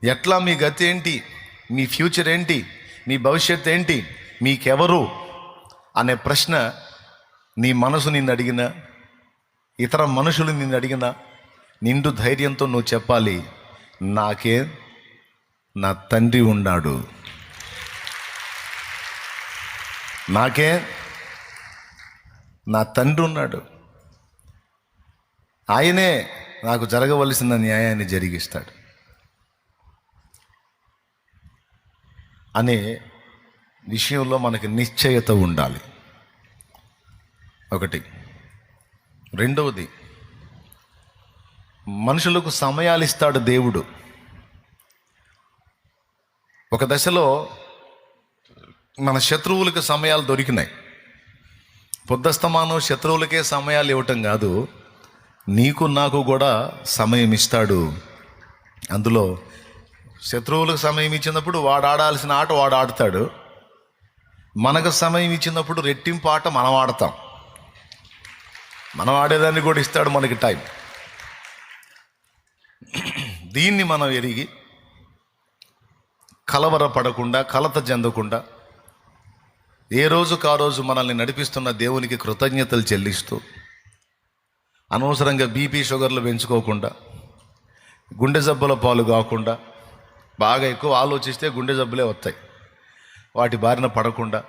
ఎట్లా మీ గతి ఏంటి, మీ ఫ్యూచర్ ఏంటి, మీ భవిష్యత్తు ఏంటి, మీకెవరు అనే ప్రశ్న నీ మనసు నిన్ను అడిగినా, ఇతర మనుషులు నిన్ను అడిగినా, నిండు ధైర్యంతో నువ్వు చెప్పాలి, నాకే నా తండ్రి ఉన్నాడు, నాకే నా తండ్రి ఉన్నాడు, ఆయనే నాకు జరగవలసిన న్యాయాన్ని జరిగిస్తాడు అనే విషయంలో మనకి నిశ్చయత ఉండాలి. ఒకటి. రెండవది, మనుషులకు సమయాలు ఇస్తాడు దేవుడు. ఒక దశలో మన శత్రువులకు సమయాలు దొరికినాయి. పొద్దస్తమానం శత్రువులకే సమయాలు ఇవ్వటం కాదు, నీకు నాకు కూడా సమయం ఇస్తాడు. అందులో శత్రువులకు సమయం ఇచ్చినప్పుడు వాడు ఆడాల్సిన ఆట వాడు ఆడతాడు, మనకు సమయం ఇచ్చినప్పుడు రెట్టింపు ఆట మనం ఆడతాం. మనం ఆడేదాన్ని కూడా ఇస్తాడు మనకి టైం. దీన్ని మనం ఎరిగి కలవరపడకుండా, కలత చెందకుండా, ఏ రోజుకు ఆ రోజు మనల్ని నడిపిస్తున్న దేవునికి కృతజ్ఞతలు చెల్లిస్తూ, అనవసరంగా బీపీ షుగర్లు పెంచుకోకుండా, గుండె జబ్బుల పాలు కాకుండా, బాగా ఎక్కువ ఆలోచిస్తే గుండె జబ్బులే వస్తాయి, వాటి బారిన పడకుండా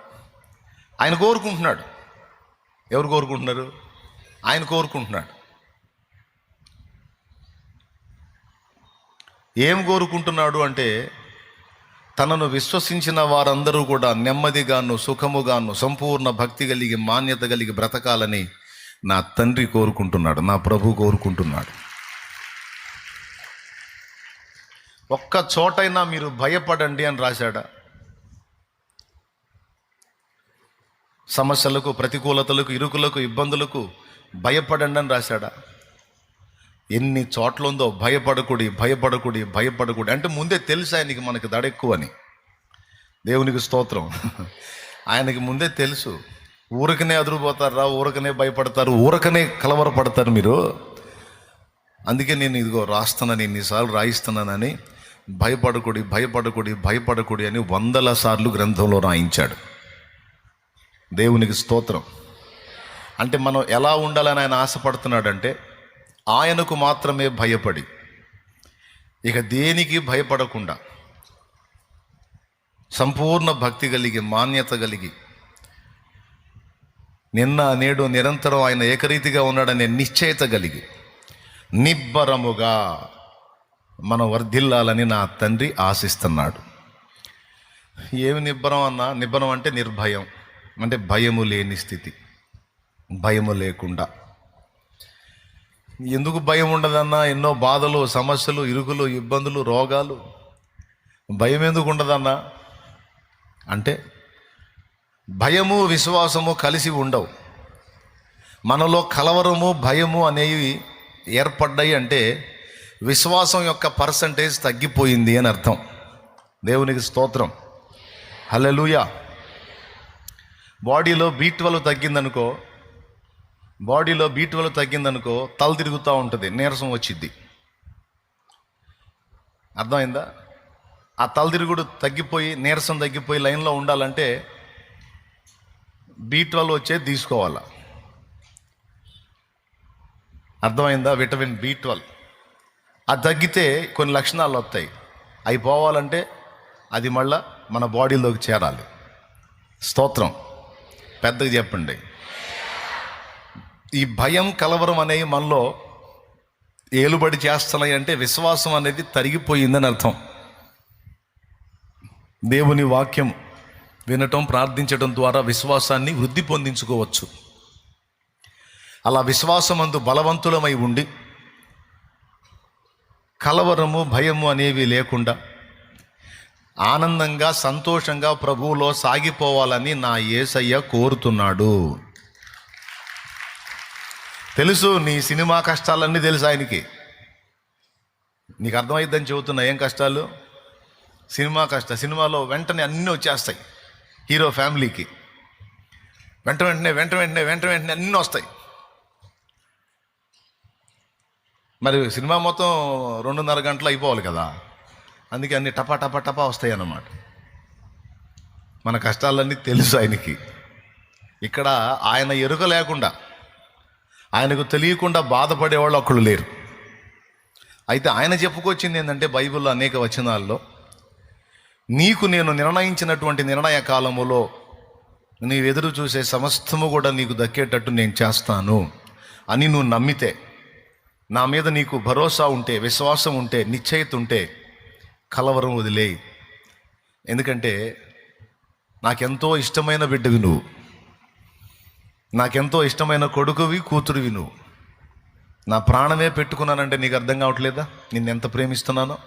ఆయన కోరుకుంటున్నాడు. ఎవరు కోరుకుంటున్నారు? ఆయన కోరుకుంటున్నాడు. ఏం కోరుకుంటున్నాడు అంటే, తనను విశ్వసించిన వారందరూ కూడా నెమ్మదిగాను, సుఖముగాను, సంపూర్ణ భక్తి కలిగి, మాన్యత కలిగి బ్రతకాలని నా తండ్రి కోరుకుంటున్నాడు, నా ప్రభు కోరుకుంటున్నాడు. ఒక్క చోటైనా మీరు భయపడండి అని రాశాడా? సమస్యలకు, ప్రతికూలతలకు, ఇరుకులకు, ఇబ్బందులకు భయపడండి అని రాశాడా? ఎన్ని చోట్ల ఉందో భయపడకుడి, భయపడకుడి, భయపడకుడి అంటే ముందే తెలుసు ఆయనకి మనకి దడ ఎక్కువని. దేవునికి స్తోత్రం. ఆయనకి ముందే తెలుసు. ఊరకనే అదురుపోతారా, ఊరకనే భయపడతారు, ఊరకనే కలవరపడతారు మీరు. అందుకే నేను ఇదిగో రాస్తున్నాను, ఇన్నిసార్లు రాయిస్తున్నానని, భయపడకుడి, భయపడకుడి, భయపడకుడి అని 100 సార్లు గ్రంథంలో రాయించాడు. దేవునికి స్తోత్రం. అంటే మనం ఎలా ఉండాలని ఆయన ఆశపడుతున్నాడంటే, ఆయనకు మాత్రమే భయపడి, ఇక దేనికి భయపడకుండా, సంపూర్ణ భక్తి కలిగి, మాన్యత కలిగి, నిన్న నేడు నిరంతరం ఆయన ఏకరీతిగా ఉన్నాడనే నిశ్చయత కలిగి, నిబ్బరముగా మనం వర్ధిల్లాలని నా తండ్రి ఆశిస్తున్నాడు. ఏమి నిబ్బరం అన్నా? నిబ్బరం అంటే నిర్భయం, అంటే భయము లేని స్థితి, భయము లేకుండా. ఎందుకు భయం ఉండదన్నా? ఎన్నో బాధలు, సమస్యలు, ఇరుకులు, ఇబ్బందులు, రోగాలు, భయం ఎందుకు ఉండదన్నా అంటే, భయము విశ్వాసము కలిసి ఉండవు. మనలో కలవరము, భయము అనేవి ఏర్పడ్డాయి అంటే విశ్వాసం యొక్క పర్సంటేజ్ తగ్గిపోయింది అని అర్థం. దేవునికి స్తోత్రం. హల్లెలూయా. బాడీలో B12 తగ్గిందనుకో, తల తిరుగుతూ ఉంటుంది, నీరసం వచ్చిద్ది. అర్థమైందా? ఆ తల తిరుగుడు తగ్గిపోయి, నీరసం తగ్గిపోయి లైన్లో ఉండాలంటే B12 వచ్చేది తీసుకోవాలా. అర్థమైందా? విటమిన్ B12 అది తగ్గితే కొన్ని లక్షణాలు వస్తాయి. అవి పోవాలంటే అది మళ్ళా మన బాడీలోకి చేరాలి. స్తోత్రం. పెద్దగా చెప్పండి. ఈ భయం, కలవరం అనేవి మనలో ఏలుబడి చేస్తున్నాయి అంటే విశ్వాసం అనేది తరిగిపోయిందని అర్థం. దేవుని వాక్యం వినటం, ప్రార్థించడం ద్వారా విశ్వాసాన్ని వృద్ధి పొందించుకోవచ్చు. అలా విశ్వాసమందు బలవంతులమై ఉండి, కలవరము, భయము అనేవి లేకుండా ఆనందంగా, సంతోషంగా ప్రభువులో సాగిపోవాలని నా యేసయ్య కోరుతున్నాడు. తెలుసు నీ సినిమా కష్టాలన్నీ తెలుసు ఆయనకి. నీకు అర్థమైద్దని చెబుతున్నా. ఏం కష్టాలు? సినిమాలో వెంటనే అన్నీ వచ్చేస్తాయి. హీరో ఫ్యామిలీకి వెంట వెంటనే అన్నీ వస్తాయి. మరి సినిమా మొత్తం 2.5 గంటలు అయిపోవాలి కదా. అందుకే అన్ని టపా టపా టపా వస్తాయి అన్నమాట. మన కష్టాలన్నీ తెలుసు ఆయనకి. ఇక్కడ ఆయన ఎరుక లేకుండా, ఆయనకు తెలియకుండా బాధపడేవాళ్ళు ఒక్కళ్ళు లేరు. అయితే ఆయన చెప్పుకొచ్చింది ఏంటంటే, బైబిల్లో అనేక వచనాల్లో, నీకు నేను నిర్ణయించినటువంటి నిర్ణయ కాలములో నీవు ఎదురు చూసే సమస్తము కూడా నీకు దక్కేటట్టు నేను చేస్తాను అని నువ్వు నమ్మితే, నా మీద నీకు భరోసా ఉంటే, విశ్వాసం ఉంటే, నిశ్చయిత ఉంటే, కలవరం వదిలేయి. ఎందుకంటే నాకెంతో ఇష్టమైన బిడ్డవి నువ్వు, నాకెంతో ఇష్టమైన కొడుకువి, కూతురువి నువ్వు. నా ప్రాణమే పెట్టుకున్నానంటే నీకు అర్థం కావట్లేదా నిన్నెంత ప్రేమిస్తున్నానో?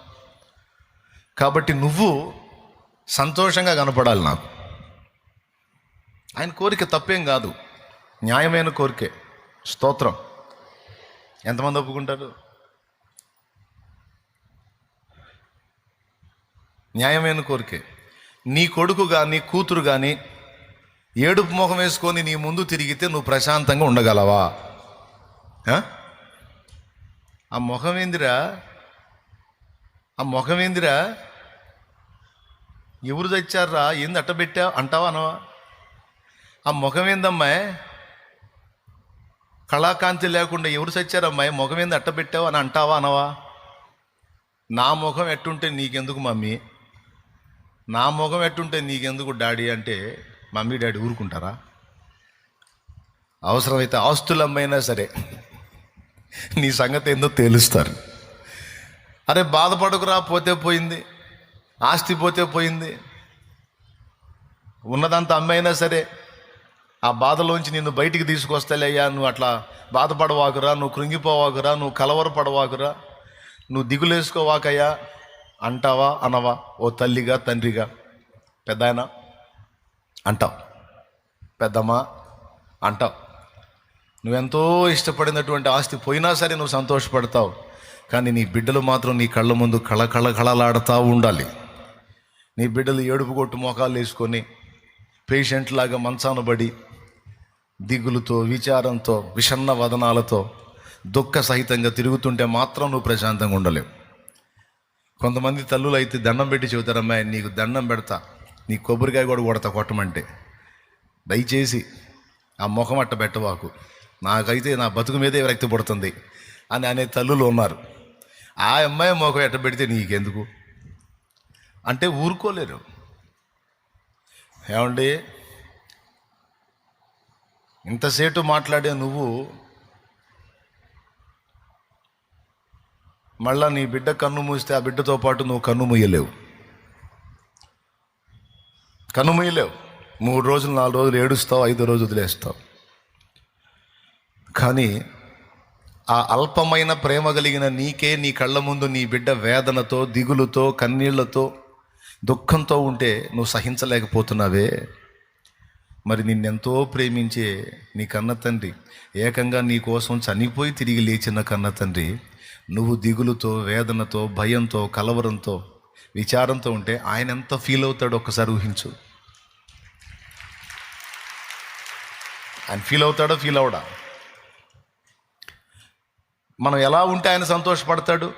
కాబట్టి నువ్వు సంతోషంగా కనపడాలి నాకు. ఆయన కోరిక తప్పేం కాదు, న్యాయమైన కోరికే. స్తోత్రం. ఎంతమంది ఒప్పుకుంటారు? న్యాయమైన కోరికే. నీ కొడుకు కానీ కూతురు కానీ ఏడుపు ముఖం వేసుకొని నీ ముందు తిరిగితే నువ్వు ప్రశాంతంగా ఉండగలవా? ఆ ముఖం ఏందిరా, ఆ ముఖం ఏందిరా, ఎవరు తెచ్చారా, ఏంది అట్టబెట్టా అంటావా అనవా? ఆ ముఖం ఏందమ్మాయి, కళాకాంతి లేకుండా ఎవరు తెచ్చారమ్మాయి, ముఖం ఏంది అట్టబెట్టావు అని అంటావా అనవా? నా ముఖం ఎట్టుంటే నీకెందుకు మమ్మీ, నా ముఖం ఎట్టుంటే నీకెందుకు డాడీ అంటే మమ్మీ డాడీ ఊరుకుంటారా? అవసరమైతే ఆస్తులమ్మైనా సరే నీ సంగతి ఏందో తేలుస్తారు. అరే బాధపడకురా, పోతే పోయింది, ఆస్తి పోతే పోయింది, ఉన్నదంతా అమ్మైనా సరే ఆ బాధలోంచి నిన్ను బయటికి తీసుకొస్తాలేయ్యా, నువ్వు అట్లా బాధపడవాకురా, నువ్వు కృంగిపోవాకురా, నువ్వు కలవరపడవాకురా, నువ్వు దిగులేసుకోవాకయ్యా అంటావా అనవా? ఓ తల్లిగా, తండ్రిగా, పెద్దాయన అంటావు, పెద్దమ్మా అంటావు. నువ్వెంతో ఇష్టపడినటువంటి ఆస్తి పోయినా సరే నువ్వు సంతోషపడతావు. కానీ నీ బిడ్డలు మాత్రం నీ కళ్ళ ముందు కళకళలాడుతూ ఉండాలి. నీ బిడ్డలు ఏడుపు కొట్టు మోకాలు వేసుకొని పేషెంట్ లాగా మంచాన పడి దిగులుతో, విచారంతో, విషన్న వదనాలతో, దుఃఖ సహితంగా తిరుగుతుంటే మాత్రం నువ్వు ప్రశాంతంగా ఉండలేవు. కొంతమంది తల్లులు అయితే దండం పెట్టి చెబుతారమ్మా, నీకు దండం పెడతా, నీ కొబ్బరికాయ కూడా కొడతా కొట్టమంటే, దయచేసి ఆ ముఖం అట్ట పెట్టవాకు, నాకైతే నా బతుకు మీదే విరక్తి పడుతుంది అని అనే తల్లులు ఉన్నారు. ఆ అమ్మాయి ముఖం ఎట్ట పెడితే నీకెందుకు అంటే ఊరుకోలేరు. ఏమండి, ఇంతసేటు మాట్లాడే నువ్వు మళ్ళా నీ బిడ్డ కన్ను మూస్తే ఆ బిడ్డతో పాటు నువ్వు కన్ను మూయలేవు. 3 రోజులు 4 రోజులు ఏడుస్తావు, 5వ రోజు వదిలేస్తావు. కానీ ఆ అల్పమైన ప్రేమ కలిగిన నీకే నీ కళ్ళ ముందు నీ బిడ్డ వేదనతో, దిగులుతో, కన్నీళ్లతో, దుఃఖంతో ఉంటే నువ్వు సహించలేకపోతున్నావే. మరి నిన్నెంతో ప్రేమించే నీ కన్న తండ్రి, ఏకంగా నీ కోసం చనిపోయి తిరిగి లేచిన కన్న తండ్రి, నువ్వు దిగులుతో, వేదనతో, భయంతో, కలవరంతో, విచారంతో ఉంటే ఆయన ఎంత ఫీల్ అవుతాడో ఒక్కసారి ఊహించు. ఆయన ఫీల్ అవుతాడో ఫీల్ అవడా? మనం ఎలా ఉంటే ఆయన సంతోషపడతాడు?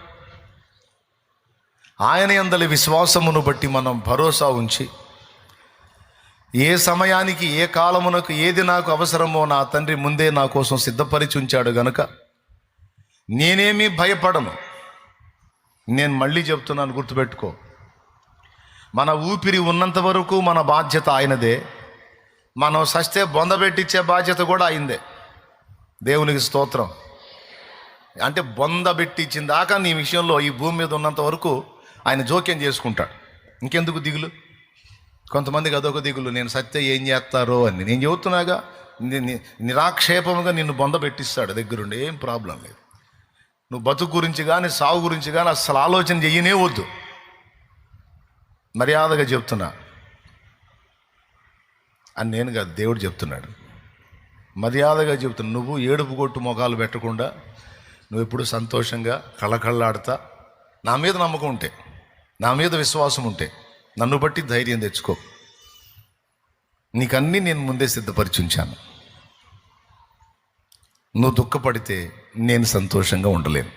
ఆయన యందలి విశ్వాసమును బట్టి మనం భరోసా ఉంచి, ఏ సమయానికి, ఏ కాలమునకు ఏది నాకు అవసరమో నా తండ్రి ముందే నా కోసం సిద్ధపరిచి ఉంచాడు గనుక నేనేమీ భయపడను. నేను మళ్ళీ చెప్తున్నాను, గుర్తుపెట్టుకో, మన ఊపిరి ఉన్నంత వరకు మన బాధ్యత ఆయనదే. మనం సస్తే బొందబెట్టించే బాధ్యత కూడా ఆయనదే. దేవునికి స్తోత్రం. అంటే బొందబెట్టించిన దాకా నీ విషయంలో ఈ భూమి మీద ఉన్నంత వరకు ఆయన జోక్యం చేసుకుంటాడు. ఇంకెందుకు దిగులు? కొంతమందికి అదొక దిగులు, నేను సత్య ఏం చేస్తారో అని. నేను చెబుతున్నాగా, నిరాక్షేపంగా నిన్ను బొందబెట్టిస్తాడు దగ్గరుండి, ఏం ప్రాబ్లం లేదు. నువ్వు బతుకు గురించి కానీ, సాగు గురించి కానీ అసలు ఆలోచన చెయ్యనే వద్దు. మర్యాదగా చెప్తున్నా అని నేను కాదు, దేవుడు చెప్తున్నాడు. మర్యాదగా చెప్తున్నా. నువ్వు ఏడుపు కొట్టు మొఖాలు పెట్టకుండా, నువ్వు ఎప్పుడు సంతోషంగా కళ్ళకళ్ళాడుతా, నా మీద నమ్మకం ఉంటే, నా మీద విశ్వాసం ఉంటే, నన్ను బట్టి ధైర్యం తెచ్చుకో. నీకన్నీ నేను ముందే సిద్ధపరిచి ఉంచాను. నువ్వు దుఃఖపడితే నేను సంతోషంగా ఉండలేను.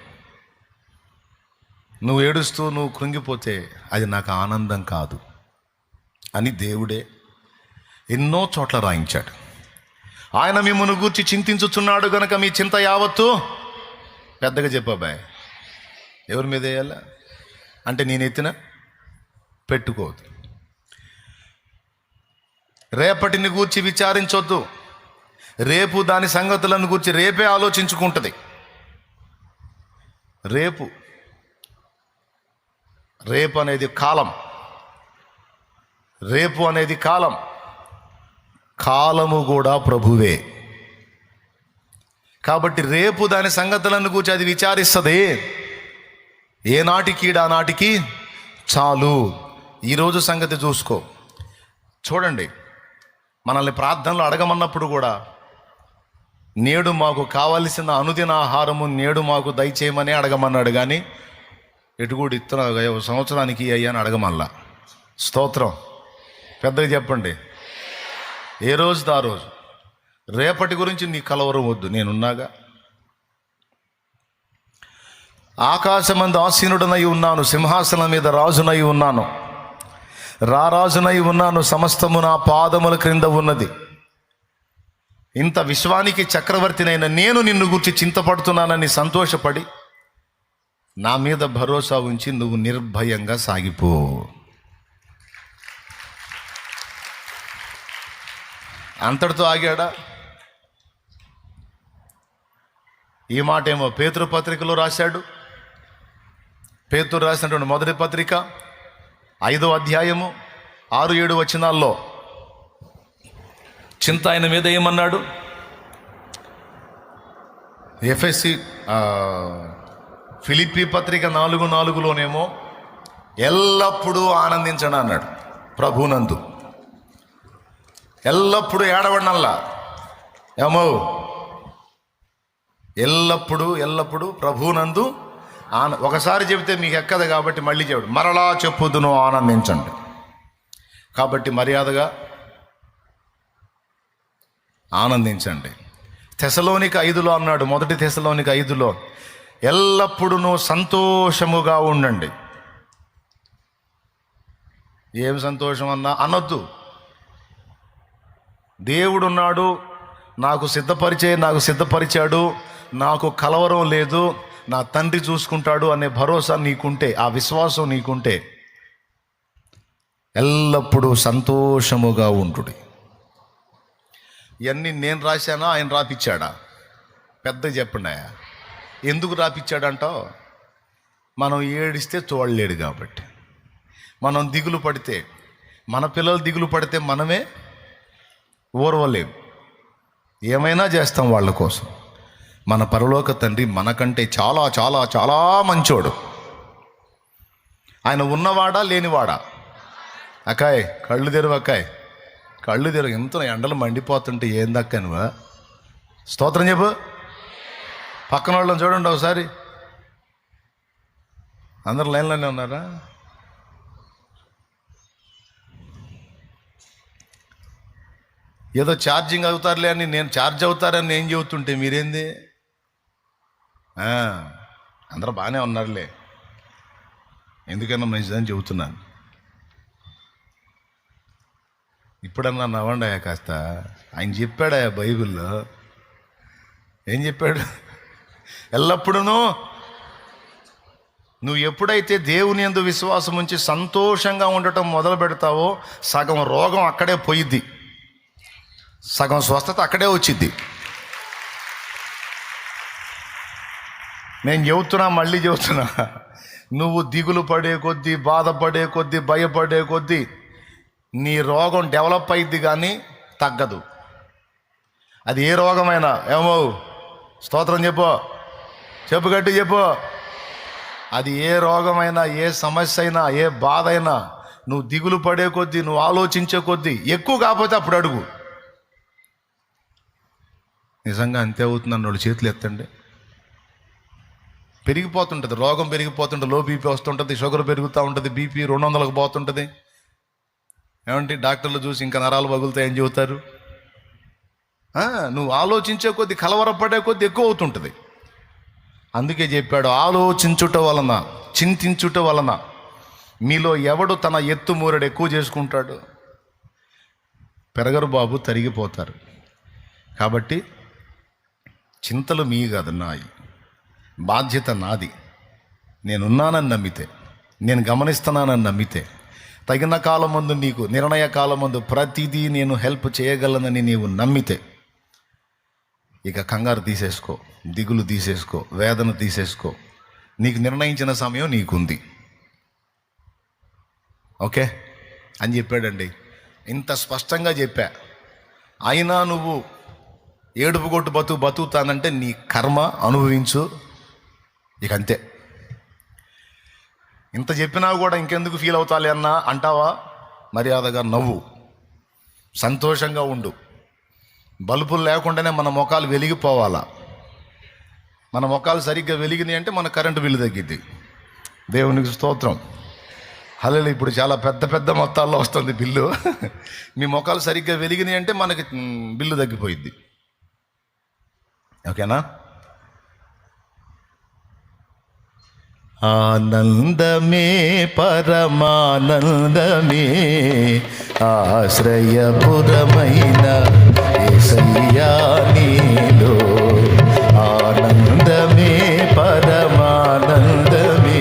నువ్వు ఏడుస్తూ నువ్వు కృంగిపోతే అది నాకు ఆనందం కాదు అని దేవుడే ఎన్నో చోట్ల రాయించాడు. ఆయన మిమ్మల్ని గూర్చి చింతించుచున్నాడు గనక మీ చింత యావత్తు, పెద్దగా చెప్పాబాయ్, ఎవరి మీద వేయాలా అంటే నేను ఎత్తిన పెట్టుకోవద్దు. రేపటిని గూర్చి విచారించొద్దు, రేపు దాని సంగతులను గూర్చి రేపే ఆలోచించుకుంటుంది. రేపు అనేది కాలం, రేపు అనేది కాలం, కాలము కూడా ప్రభువే. కాబట్టి రేపు దాని సంగతులను గూర్చి అది విచారిస్తుంది. ఏనాటికి ఆనాటికి చాలు. ఈరోజు సంగతి చూసుకో. చూడండి, మనల్ని ప్రార్థనలు అడగమన్నప్పుడు కూడా నేడు మాకు కావలసిన అనుదిన ఆహారము నేడు మాకు దయచేయమని అడగమన్నాడు. కానీ ఎటు కూడా ఇస్తున్నా సంవత్సరానికి అయ్యా అని అడగమల్లా. స్తోత్రం. పెద్దగా చెప్పండి. ఏ రోజుతో ఆ రోజు. రేపటి గురించి నీ కలవరం వద్దు, నేనున్నాగా. ఆకాశమందు ఆసీనుడనై ఉన్నాను, సింహాసనం మీద రాజునై ఉన్నాను, రారాజునై ఉన్నాను, సమస్తము నా పాదముల క్రింద ఉన్నది. ఇంత విశ్వానికి చక్రవర్తినైన నేను నిన్ను గురించి చింతపడుతున్నానని సంతోషపడి నా మీద భరోసా ఉంచి నువ్వు నిర్భయంగా సాగిపో. అంతటితో ఆగాడా? ఈ మాట ఏమో పేతురు పత్రికలో రాశాడు. పేతురు రాసినటువంటి మొదటి పత్రిక 5వ అధ్యాయము 6-7 వచనాల్లో చింత ఆయన మీద ఏమన్నాడు? ఫిలిప్పీ పత్రిక 4:4లోనేమో ఎల్లప్పుడూ ఆనందించండి అన్నాడు. ప్రభునందు ఎల్లప్పుడూ ఏడవడనల్లా, ఏమో ఎల్లప్పుడూ ప్రభునందు ఒకసారి చెబితే మీకు ఎక్కదు కాబట్టి మళ్ళీ చెప్పడు, మరలా చెప్పుదును ఆనందించండి. కాబట్టి మర్యాదగా ఆనందించండి. తెసలోనిక 5లో అన్నాడు, మొదటి తెసలోనిక 5లో ఎల్లప్పుడూ సంతోషముగా ఉండండి. ఏం సంతోషం అనొద్దు. దేవుడున్నాడు, నాకు సిద్ధపరిచాడు, నాకు కలవరం లేదు, నా తండ్రి చూసుకుంటాడు అనే భరోసా నీకుంటే, ఆ విశ్వాసం నీకుంటే ఎల్లప్పుడూ సంతోషముగా ఉంటుడి. ఇవన్నీ నేను రాశానా ఆయన రాపిచ్చాడా? పెద్ద చెప్పండి. ఎందుకు రాపిచ్చాడంటావు? మనం ఏడిస్తే చూడలేడు కాబట్టి. మనం దిగులు పడితే, మన పిల్లలు దిగులు పడితే మనమే ఓర్వలేం. ఏమైనా చేస్తాం వాళ్ళ కోసం. మన పరలోక తండ్రి మనకంటే చాలా చాలా చాలా మంచోడు. ఆయన ఉన్నవాడా లేనివాడా? అక్కాయ్ కళ్ళు తెరువు, అక్కాయ్ కళ్ళు తెరువు. ఎంత ఎండలు మండిపోతుంటే ఏందక్క నువ్వు? స్తోత్రం చెప్పు. పక్కన వాళ్ళని చూడండి ఒకసారి. అందరు లైన్లోనే ఉన్నారా? ఏదో ఛార్జింగ్ అవుతారులే అని నేను ఛార్జ్ అవుతారని నేను చెబుతుంటే మీరేంది? అందరూ బాగానే ఉన్నారులే, ఎందుకన్నా మంచిదని చెబుతున్నాను. ఇప్పుడన్నా నవ్వండాయా కాస్త. ఆయన చెప్పాడా బైబిల్లో? ఏం చెప్పాడు? ఎల్లప్పుడూ నువ్వు ఎప్పుడైతే దేవుని యందు విశ్వాసం ఉంచి సంతోషంగా ఉండటం మొదలు పెడతావో సగం రోగం అక్కడే పోయిద్ది, సగం స్వస్థత అక్కడే వచ్చిద్ది. నేను మళ్ళీ చెబుతున్నా, నువ్వు దిగులు పడే కొద్దీ, బాధపడే కొద్దీ, భయపడే కొద్దీ నీ రోగం డెవలప్ అయ్యిద్ది కానీ తగ్గదు. అది ఏ రోగమైనా. ఏమో స్తోత్రం చెప్పు గట్టి చెప్పు. అది ఏ రోగమైనా, ఏ సమస్య అయినా, ఏ బాధ అయినా నువ్వు దిగులు పడే కొద్దీ, నువ్వు ఆలోచించే కొద్దీ ఎక్కువ కాకపోతే అప్పుడు అడుగు. నిజంగా అంతే అవుతుంది అన్నోళ్ళు చేతులు ఎత్తండి. పెరిగిపోతుంటుంది, రోగం పెరిగిపోతుంటుంది, లో బీపీ వస్తుంటుంది, షుగర్ పెరుగుతూ ఉంటుంది, బీపీ 200లకు పోతుంటుంది. ఏమంటే డాక్టర్లు చూసి ఇంకా నరాలు పగులుతాయని చెబుతారు. నువ్వు ఆలోచించే కొద్దీ, కలవరపడే కొద్దీ ఎక్కువ అవుతుంటుంది. అందుకే చెప్పాడు, ఆలోచించుట వలన, చింతించుట వలన మీలో ఎవడు తన ఎత్తు మూరడు ఎక్కువ చేసుకుంటాడు? పెరగరు బాబు, తరిగిపోతారు. కాబట్టి చింతలు మీ కాదు, నాయి. బాధ్యత నాది. నేనున్నానని నమ్మితే, నేను గమనిస్తున్నానని నమ్మితే, తగిన కాలమందు నీకు నిర్ణయ కాలమందు ప్రతిదీ నేను హెల్ప్ చేయగలనని నీవు నమ్మితే, ఇక కంగారు తీసేసుకో, దిగులు తీసేసుకో, వేదన తీసేసుకో. నీకు నిర్ణయించిన సమయం నీకుంది. ఓకే అని చెప్పాడండి. ఇంత స్పష్టంగా చెప్పా. అయినా నువ్వు ఏడుపు కొట్టు బతుకుతానంటే నీ కర్మ, అనుభవించు, ఇక అంతే. ఇంత చెప్పినా కూడా ఇంకెందుకు ఫీల్ అవుతాలి అన్నా అంటావా? మర్యాదగా నవ్వు, సంతోషంగా ఉండు. బల్బులు లేకుండానే మన ముఖాలు వెలిగిపోవాలా. మన ముఖాలు సరిగ్గా వెలిగినాయి అంటే మన కరెంటు బిల్లు తగ్గిద్ది. దేవునికి స్తోత్రం. హల్లెలూయా. ఇప్పుడు చాలా పెద్ద పెద్ద మొత్తాల్లో వస్తుంది బిల్లు. మీ ముఖాలు సరిగ్గా వెలిగినాయి అంటే మనకి బిల్లు తగ్గిపోయిద్ది. ఓకేనా? ఆనందమే పరమానందమే, ఆశ్రయపురమైన యేసయ్యా నీలో. ఆనందమే పరమానందమే,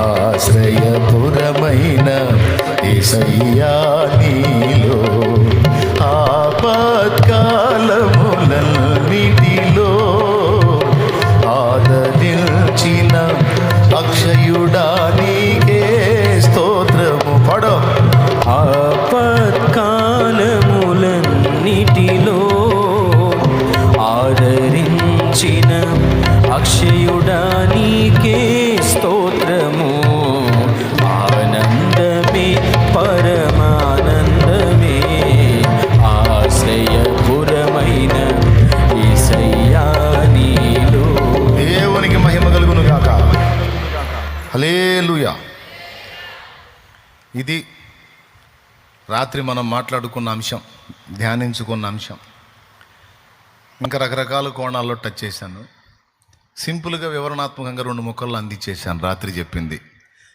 ఆశ్రయపురమైన యేసయ్యా నీలో. ఆపత్కాలములన్నిటిలో ఆదరించిన అక్షయుడా నీకే స్తోత్రము. పడో. ఆపత్కాలములన్నిటిలో ఆదరించిన అక్షయుడా నీకే స్తోత్రము. ఆనందమే పరమానందమే, ఆశ్రయపురమైన యేసయ్యా నీలో. దేవునికి మహిమ కలుగును గాక. హల్లెలూయా. ఇది రాత్రి మనం మాట్లాడుకున్న అంశం, ధ్యానించుకున్న అంశం. ఇంకా రకరకాల కోణాల్లో టచ్ చేశాను. సింపుల్గా వివరణాత్మకంగా 2 ముక్కల్లో అందించేశాను రాత్రి చెప్పింది.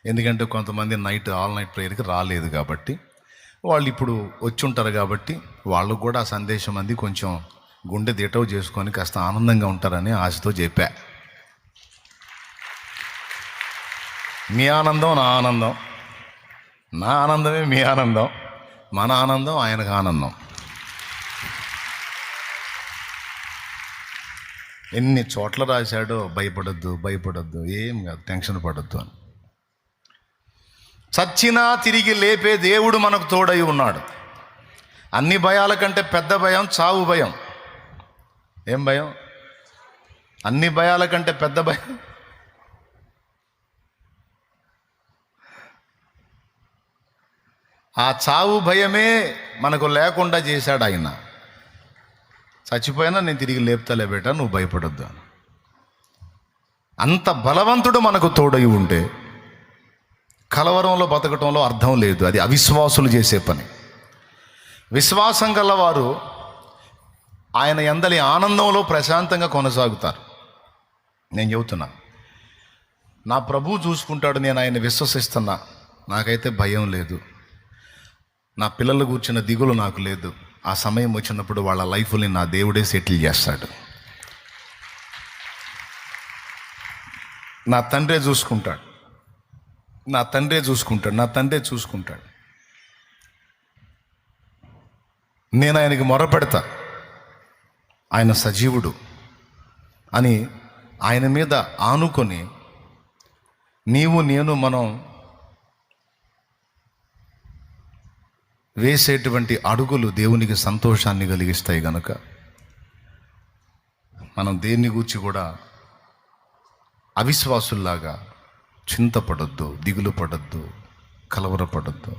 ఎందుకంటే కొంతమంది ఆల్ నైట్ ప్రేయర్కి రాలేదు కాబట్టి, వాళ్ళు ఇప్పుడు వచ్చి ఉంటారు కాబట్టి వాళ్ళకు కూడా ఆ సందేశం అంది కొంచెం గుండె దిటవు చేసుకొని కాస్త ఆనందంగా ఉంటారని ఆశతో చెప్పా. మీ ఆనందం నా ఆనందం, నా ఆనందమే మీ ఆనందం, మన ఆనందం ఆయనకు ఆనందం. ఎన్ని చోట్ల రాశాడో భయపడొద్దు, ఏం కాదు, టెన్షన్ పడొద్దు అని. చచ్చినా తిరిగి లేపే దేవుడు మనకు తోడై ఉన్నాడు. అన్ని భయాల కంటే పెద్ద భయం చావు భయం. ఏం భయం? అన్ని భయాల కంటే పెద్ద భయం ఆ చావు భయమే మనకు లేకుండా చేశాడు ఆయన. చచ్చిపోయినా నేను తిరిగి లేపుతలే బేట, నువ్వు భయపడొద్దు. అంత బలవంతుడు మనకు తోడై ఉంటే కలవరంలో బతకటంలో అర్థం లేదు. అది అవిశ్వాసులు చేసే పని. విశ్వాసం గలవారు ఆయన యందలి ఆనందంలో ప్రశాంతంగా కొనసాగుతారు. నేను చెబుతున్నా, నా ప్రభువు చూసుకుంటాడు, నేను ఆయన విశ్వసిస్తున్నా, నాకైతే భయం లేదు. నా పిల్లలు కూర్చున్న దిగులు నాకు లేదు. ఆ సమయం వచ్చినప్పుడు వాళ్ళ లైఫ్ని నా దేవుడే సెటిల్ చేస్తాడు. నా తండ్రే చూసుకుంటాడు. నేను ఆయనకి మొరపెడతా, ఆయన సజీవుడు అని ఆయన మీద ఆనుకొని నీవు నేను మనం వేసేటువంటి అడుగులు దేవునికి సంతోషాన్ని కలిగిస్తాయి గనుక మనం దేన్ని గూర్చి కూడా అవిశ్వాసుల్లాగా చింతపడొద్దు, దిగులు పడొద్దు, కలవరపడొద్దు.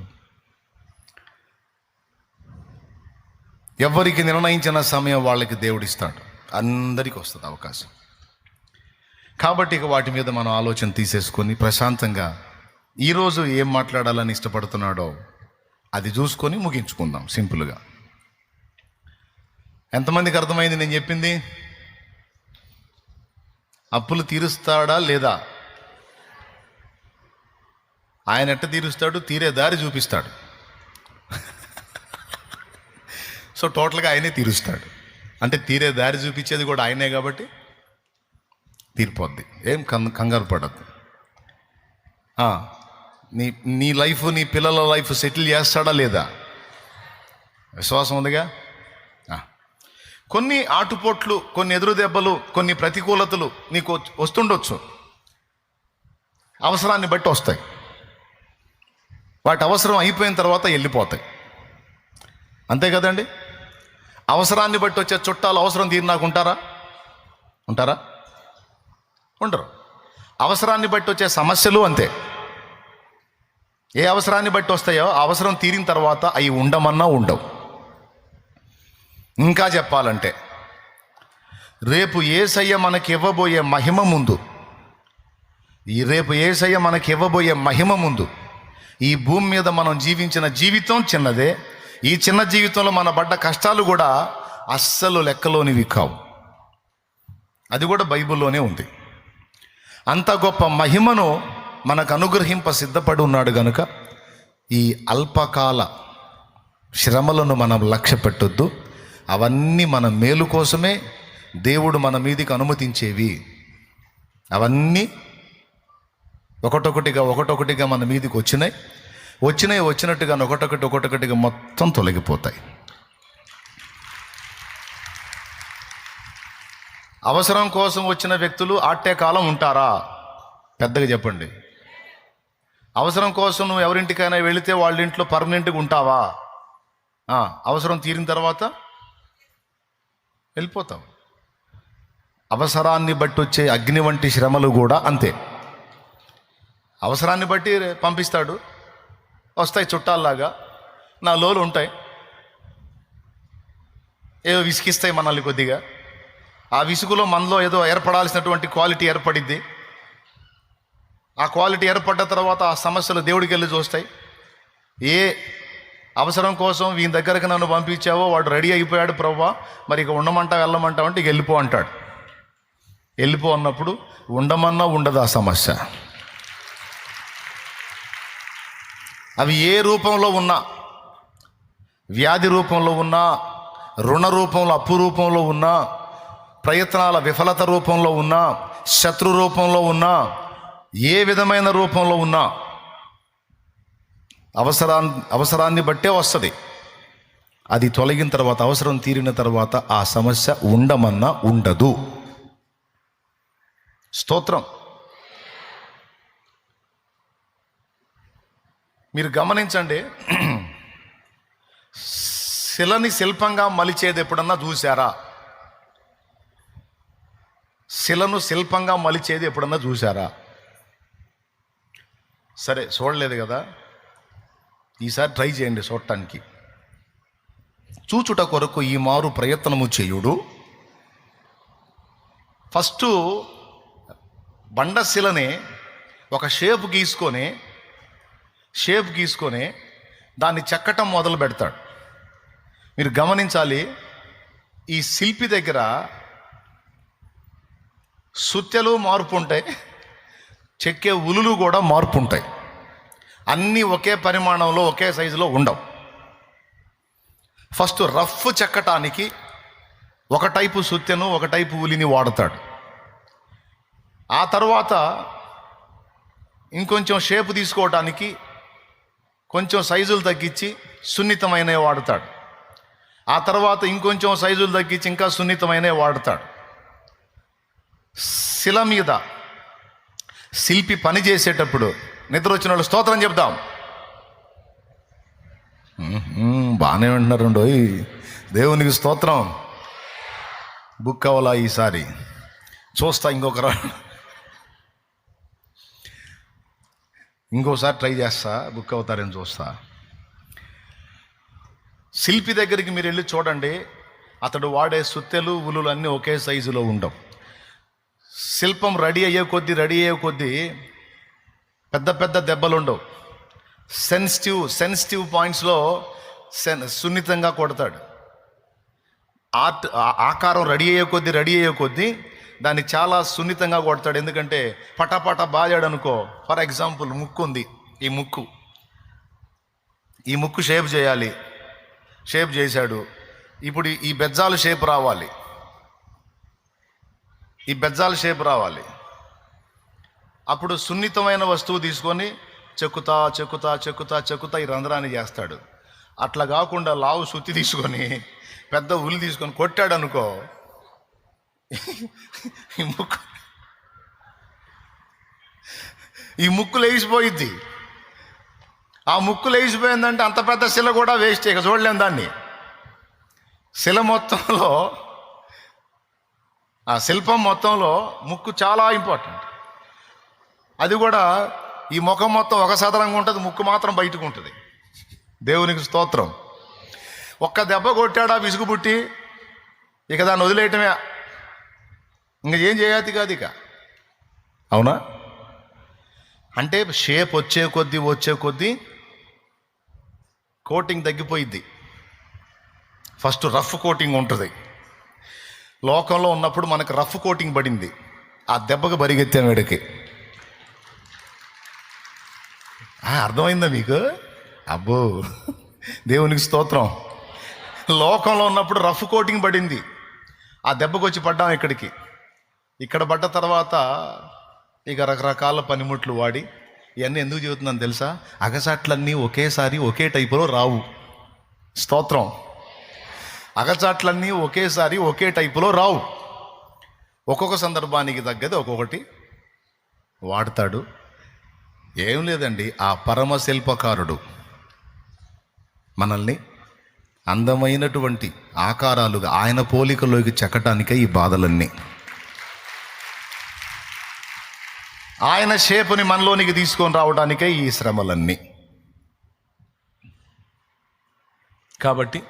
ఎవరికి నిర్ణయించిన సమయం వాళ్ళకి దేవుడిస్తాడు. అందరికీ వస్తుంది అవకాశం. కాబట్టి ఇక వాటి మీద మనం ఆలోచన తీసేసుకొని ప్రశాంతంగా ఈరోజు ఏం మాట్లాడాలని ఇష్టపడుతున్నాడో అది చూసుకొని ముగించుకుందాం సింపుల్గా. ఎంతమందికి అర్థమైంది నేను చెప్పింది? అప్పులు తీరుస్తాడా లేదా? ఆయన ఎట్ట తీరుస్తాడు? తీరే దారి చూపిస్తాడు. సో టోటల్గా ఆయనే తీరుస్తాడు. అంటే తీరే దారి చూపించేది కూడా ఆయనే కాబట్టి తీరిపోద్ది. ఏం కంగారు పడద్దు. నీ లైఫ్, నీ పిల్లల లైఫ్ సెటిల్ చేస్తాడా లేదా? విశ్వాసం ఉందిగా. కొన్ని ఆటుపోట్లు, కొన్ని ఎదురు దెబ్బలు, కొన్ని ప్రతికూలతలు నీకు వస్తుండొచ్చు. అవసరాన్ని బట్టి వస్తాయి. వాటి అవసరం అయిపోయిన తర్వాత వెళ్ళిపోతాయి. అంతే కదండి. అవసరాన్ని బట్టి వచ్చే చుట్టాలు అవసరం తీరినాక ఉంటారా? ఉండరు. అవసరాన్ని బట్టి వచ్చే సమస్యలు అంతే. ఏ అవసరాన్ని బట్టి వస్తాయో అవసరం తీరిన తర్వాత అవి ఉండమన్నా ఉండవు. ఇంకా చెప్పాలంటే రేపు యేసయ్య మనకి ఇవ్వబోయే మహిమ ముందు ఈ భూమి మీద మనం జీవించిన జీవితం చిన్నదే. ఈ చిన్న జీవితంలో మన పడ్డ కష్టాలు కూడా అస్సలు లెక్కలోనివి కావు. అది కూడా బైబిల్లోనే ఉంది. అంత గొప్ప మహిమను మనకు అనుగ్రహింప సిద్ధపడి ఉన్నాడు గనుక ఈ అల్పకాల శ్రమలను మనం లక్ష్య పెట్టొద్దు. అవన్నీ మన మేలు కోసమే దేవుడు మన మీదికి అనుమతించేవి. అవన్నీ ఒకటొకటిగా మన మీదికి వచ్చినట్టుగా ఒకటొకటిగా మొత్తం తొలగిపోతాయి. అవసరం కోసం వచ్చిన వ్యక్తులు ఆట్టే కాలం ఉంటారా? పెద్దగా చెప్పండి. అవసరం కోసం నువ్వు ఎవరింటికైనా వెళితే వాళ్ళ ఇంట్లో పర్మనెంట్గా ఉంటావా? అవసరం తీరిన తర్వాత వెళ్ళిపోతావు. అవసరాన్ని బట్టి వచ్చే అగ్ని వంటి శ్రమలు కూడా అంతే. అవసరాన్ని బట్టి పంపిస్తాడు, వస్తాయి చుట్టాల్లాగా, నా లోలు ఉంటాయి, ఏదో విసిగిస్తాయి మనల్ని కొద్దిగా. ఆ విసుగులో మనలో ఏదో ఏర్పడాల్సినటువంటి క్వాలిటీ ఏర్పడిద్ది. ఆ క్వాలిటీ ఏర్పడ్డ తర్వాత ఆ సమస్యలు దేవుడికి వెళ్ళి చూస్తాయి. ఏ అవసరం కోసం వీని దగ్గరకు నన్ను పంపించావో వాడు రెడీ అయిపోయాడు ప్రభువా, మరి ఇక వెళ్ళమంటావు అంటే ఇక వెళ్ళిపో అంటాడు. వెళ్ళిపో అన్నప్పుడు ఉండమన్నా ఉండదు ఆ సమస్య. అవి ఏ రూపంలో ఉన్నా, వ్యాధి రూపంలో ఉన్నా, రుణ రూపంలో, అప్పు రూపంలో ఉన్నా, ప్రయత్నాల విఫలత రూపంలో ఉన్నా, శత్రు రూపంలో ఉన్నా, ఏ విధమైన రూపంలో ఉన్నా అవసరాన్ని బట్టే వస్తుంది. అది తొలగిన తర్వాత, అవసరం తీరిన తర్వాత ఆ సమస్య ఉండమన్నా ఉండదు. స్తోత్రం. మీరు గమనించండి, శిలని శిల్పంగా మలిచేది ఎప్పుడన్నా చూశారా? శిలను శిల్పంగా మలిచేది ఎప్పుడన్నా చూశారా? సరే, చూడలేదు కదా, ఈసారి ట్రై చేయండి చూడటానికి. చూచుట కొరకు ఈ మారు ప్రయత్నము చేయుడు. ఫస్ట్ బండశిలని ఒక షేప్ గీసుకొని దాన్ని చెక్కటం మొదలు పెడతాడు. మీరు గమనించాలి, ఈ శిల్పి దగ్గర సుత్తెలు మార్పు ఉంటాయి, చెక్కే ఉలులు కూడా మార్పు ఉంటాయి. అన్నీ ఒకే పరిమాణంలో, ఒకే సైజులో ఉండవు. ఫస్ట్ రఫ్ చెక్కటానికి ఒక టైపు సుత్తెను, ఒక టైపు ఉలిని వాడతాడు. ఆ తర్వాత ఇంకొంచెం షేపు తీసుకోవటానికి కొంచెం సైజులు తగ్గించి సున్నితమైనవి వాడతాడు. ఆ తర్వాత ఇంకొంచెం సైజులు తగ్గించి ఇంకా సున్నితమైనవి వాడతాడు. శిల మీద శిల్పి పని చేసేటప్పుడు, నిద్ర వచ్చిన వాళ్ళు స్తోత్రం చెప్దాం. బాగానే ఉంటున్నారండో, దేవునికి స్తోత్రం. బుక్ అవ్వాలా ఈసారి? చూస్తా, ఇంకోసారి ట్రై చేస్తా, బుక్ అవుతారని చూస్తా. శిల్పి దగ్గరికి మీరు వెళ్ళి చూడండి, అతడు వాడే సుత్తెలు, ఉలులు అన్నీ ఒకే సైజులో ఉండవు. శిల్పం రెడీ అయ్యే కొద్దీ పెద్ద పెద్ద దెబ్బలు ఉండవు. సెన్సిటివ్ పాయింట్స్లో సున్నితంగా కొడతాడు. ఆకారం రెడీ అయ్యే కొద్దీ దాన్ని చాలా సున్నితంగా కొడతాడు. ఎందుకంటే పటాపట బాగాడు అనుకో. ఫర్ ఎగ్జాంపుల్ ముక్కు ఉంది, ఈ ముక్కు షేప్ చేయాలి, షేప్ చేశాడు. ఇప్పుడు ఈ బెజ్జాల షేప్ రావాలి, ఈ బెజ్జాల షేప్ రావాలి. అప్పుడు సున్నితమైన వస్తువు తీసుకొని చెక్కుతా ఈ రంధ్రాన్ని చేస్తాడు. అట్లా కాకుండా లావు సుత్తి తీసుకొని పెద్ద ఉలి తీసుకొని కొట్టాడు అనుకో, ఈ ముక్కు లేచిపోయిద్ది. ఆ ముక్కు లేచిపోయిందంటే అంత పెద్ద శిల కూడా వేస్ట్. ఇక చూడలేం దాన్ని. శిల మొత్తంలో, ఆ శిల్పం మొత్తంలో ముక్కు చాలా ఇంపార్టెంట్. అది కూడా ఈ ముఖం మొత్తం ఒక సదరంగా ఉంటుంది, ముక్కు మాత్రం బయటకు ఉంటుంది. దేవునికి స్తోత్రం. ఒక్క దెబ్బ కొట్టాడా విసుగు పుట్టి, ఇక దాన్ని వదిలేయటమే. ఇంకా ఏం చేయాలి కాదు ఇక. అవునా? అంటే షేప్ వచ్చే కొద్దీ కోటింగ్ తగ్గిపోయిద్ది. ఫస్ట్ రఫ్ కోటింగ్ ఉంటుంది. లోకంలో ఉన్నప్పుడు మనకు రఫ్ కోటింగ్ పడింది, ఆ దెబ్బకు బరిగెత్తాం వీడికి. అర్థమైందా మీకు? అబ్బో, దేవునికి స్తోత్రం. లోకంలో ఉన్నప్పుడు రఫ్ కోటింగ్ పడింది, ఆ దెబ్బకు వచ్చి పడ్డాం ఇక్కడికి. ఇక్కడ పడ్డ తర్వాత ఇక రకరకాల పనిముట్లు వాడి, ఇవన్నీ ఎందుకు చెబుతున్నాను తెలుసా? అగచాట్లన్నీ ఒకేసారి ఒకే టైపులో రావు. స్తోత్రం. అగచాట్లన్నీ ఒకేసారి ఒకే టైపులో రావు. ఒక్కొక్క సందర్భానికి తగ్గది ఒక్కొక్కటి వాడతాడు. ఏం లేదండి, ఆ పరమశిల్పకారుడు మనల్ని అందమైనటువంటి ఆకారాలుగా ఆయన పోలికలోకి చెక్కటానికే ఈ బాధలన్నీ. ఆయన షేపుని మనలోనికి తీసుకొని రావడానికే ఈ శ్రమలన్నీ. కాబట్టి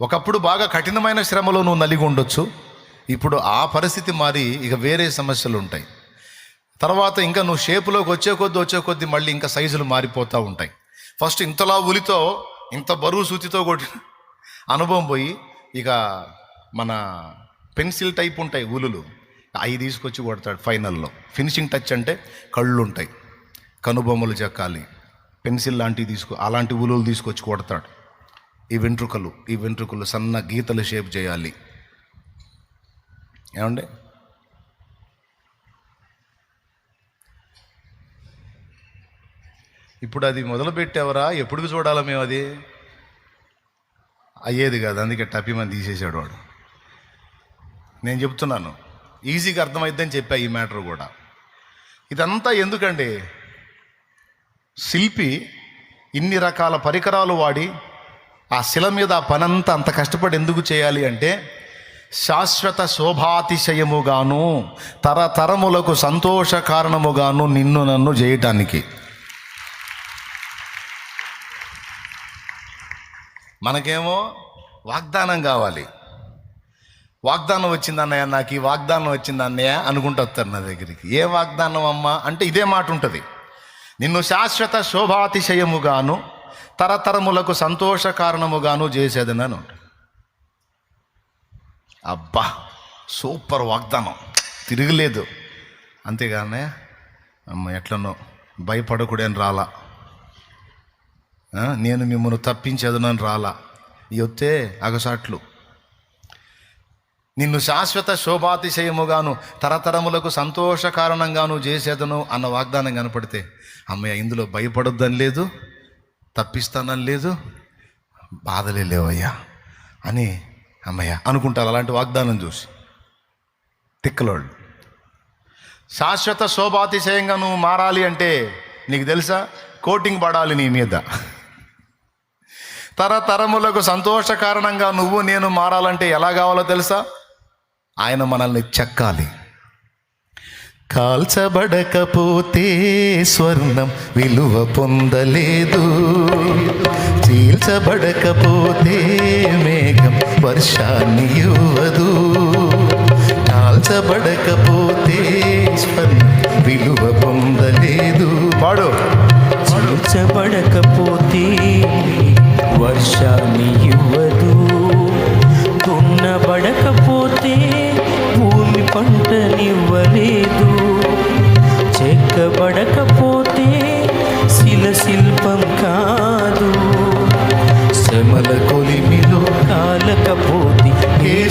ఒకప్పుడు బాగా కఠినమైన శ్రమలో నువ్వు నలిగి ఉండొచ్చు. ఇప్పుడు ఆ పరిస్థితి మారి ఇక వేరే సమస్యలు ఉంటాయి. తర్వాత ఇంకా నువ్వు షేపులోకి వచ్చే కొద్దీ మళ్ళీ ఇంకా సైజులు మారిపోతూ ఉంటాయి. ఫస్ట్ ఇంతలా ఉలితో ఇంత బరువు సూతితో కొట్టిన అనుభవం పోయి ఇక మన పెన్సిల్ టైప్ ఉంటాయి ఉలులు, అవి తీసుకొచ్చి కొడతాడు ఫైనల్లో. ఫినిషింగ్ టచ్ అంటే కళ్ళు ఉంటాయి, కనుబొమ్మలు చెక్కాలి, పెన్సిల్ లాంటివి అలాంటి ఉలులు తీసుకొచ్చి కొడతాడు. ఈ వెంట్రుకలు సన్న గీతలు షేప్ చేయాలి. ఏమండి? ఇప్పుడు అది మొదలు పెట్టేవరా, ఎప్పుడు చూడాలా మేము? అది అయ్యేది కాదు, అందుకే టపిమని తీసేసాడు వాడు. నేను చెప్తున్నాను, ఈజీగా అర్థమైద్దని చెప్పా ఈ మ్యాటర్ కూడా. ఇదంతా ఎందుకండి? శిల్పి ఇన్ని రకాల పరికరాలు వాడి ఆ శిల మీద ఆ పనంతా అంత కష్టపడి ఎందుకు చేయాలి అంటే, శాశ్వత శోభాతిశయముగాను తరతరములకు సంతోష కారణముగాను నిన్ను నన్ను చేయటానికి. మనకేమో వాగ్దానం కావాలి. వాగ్దానం వచ్చింది అన్నయ్య, నాకు ఈ వాగ్దానం వచ్చింది అన్నయ్య అనుకుంటూ వస్తారు నా దగ్గరికి. ఏ వాగ్దానం అమ్మా అంటే ఇదే మాట ఉంటుంది, నిన్ను శాశ్వత శోభాతిశయముగాను తరతరములకు సంతోష కారణముగాను చేసేదనని ఉంటుంది. అబ్బా, సూపర్ వాగ్దానం, తిరగలేదు. అంతేగానే అమ్మ ఎట్లనో భయపడకూడని రాలా, నేను మిమ్మల్ని తప్పించేదనని రాలా. ఇవొత్తే అగసాట్లు. నిన్ను శాశ్వత శోభాతిశయముగాను తరతరములకు సంతోష కారణంగాను చేసేదను అన్న వాగ్దానం కనపడితే, అమ్మయ్య ఇందులో భయపడొద్దని లేదు, తప్పిస్తానని లేదు, బాధలే లేవయ్యా అని అమ్మయ్య అనుకుంటారు. అలాంటి వాగ్దానం చూసి తిక్కలోళ్ళు. శాశ్వత శోభాతిశయంగా నువ్వు మారాలి అంటే నీకు తెలుసా, కోటింగ్ పడాలి నీ మీద. తరతరములకు సంతోష కారణంగా నువ్వు నేను మారాలంటే ఎలా కావాలో తెలుసా? ఆయన మనల్ని చెక్కాలి. కాల్చబడకపోతే స్వర్ణం విలువ పొందలేదు, చీల్చబడకపోతే మేఘం వర్షాన్ని ఇవ్వదు. కాల్చబడకపోతే స్వర్ణం విలువ పొందలేదు. పాడు. చీల్చబడకపోతే వర్షాన్ని ఇవ్వదు, దున్నబడకపోతే భూమి